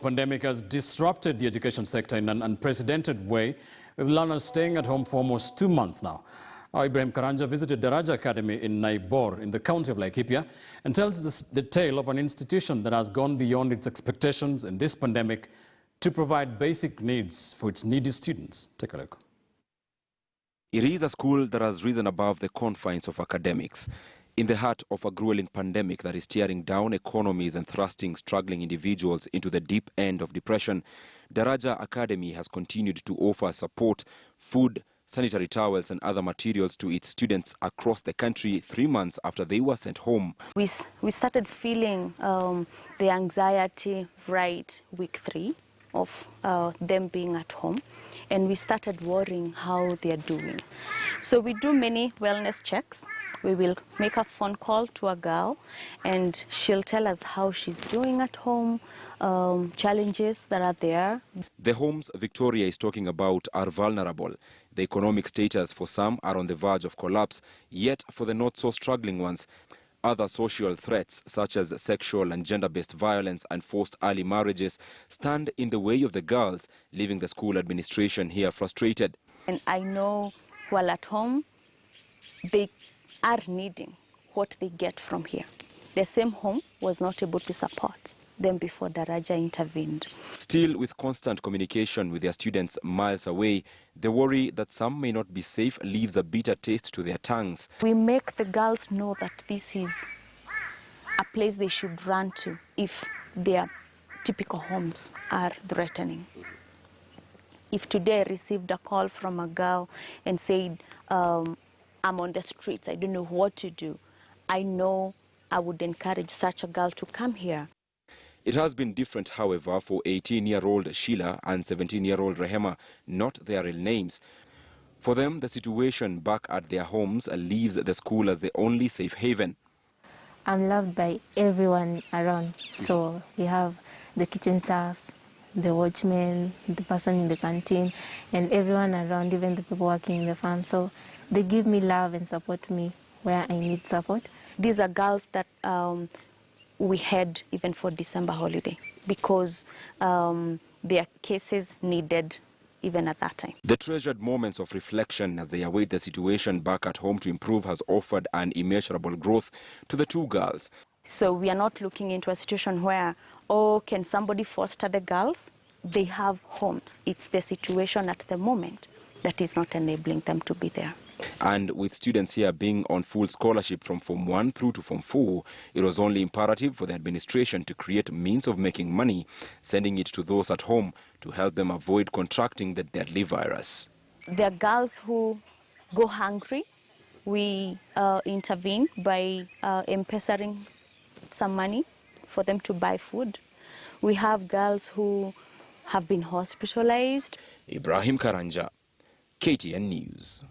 Pandemic has disrupted the education sector in an unprecedented way, with learners staying at home for almost 2 months now. Ibrahim Karanja visited Daraja Academy in Naibor in the county of Laikipia and tells us the tale of an institution that has gone beyond its expectations in this pandemic to provide basic needs for its needy students. Take a look. It is a school that has risen above the confines of academics. In the heart of a grueling pandemic that is tearing down economies and thrusting struggling individuals into the deep end of depression, Daraja Academy has continued to offer support, food, sanitary towels and other materials to its students across the country 3 months after they were sent home. We started feeling the anxiety right week 3 of them being at home, and we started worrying how they are doing. So we do many wellness checks. We will make a phone call to a girl and she'll tell us how she's doing at home, challenges that are there. The homes Victoria is talking about are vulnerable. The economic status for some are on the verge of collapse, yet for the not so struggling ones, other social threats such as sexual and gender-based violence and forced early marriages stand in the way of the girls, leaving the school administration here frustrated. And I know while at home, they are needing what they get from here. The same home was not able to support them before Daraja intervened. Still, with constant communication with their students miles away, the worry that some may not be safe leaves a bitter taste to their tongues. We make the girls know that this is a place they should run to if their typical homes are threatening. If today I received a call from a girl and said, I'm on the streets, I don't know what to do, I know I would encourage such a girl to come here. It has been different, however, for 18-year-old Sheila and 17-year-old Rehema, not their real names. For them, the situation back at their homes leaves the school as the only safe haven. I'm loved by everyone around. So we have the kitchen staffs, the watchmen, the person in the canteen, and everyone around, even the people working in the farm. So they give me love and support me where I need support. These are girls that we had even for December holiday because their cases needed even at that time. The treasured moments of reflection as they await the situation back at home to improve has offered an immeasurable growth to the two girls. So we are not looking into a situation where, oh, can somebody foster the girls? They have homes. It's the situation at the moment that is not enabling them to be there. And with students here being on full scholarship from Form 1 through to Form 4, it was only imperative for the administration to create means of making money, sending it to those at home to help them avoid contracting the deadly virus. There are girls who go hungry. We intervene by M-Pesaing some money for them to buy food. We have girls who have been hospitalized. Ibrahim Karanja, KTN News.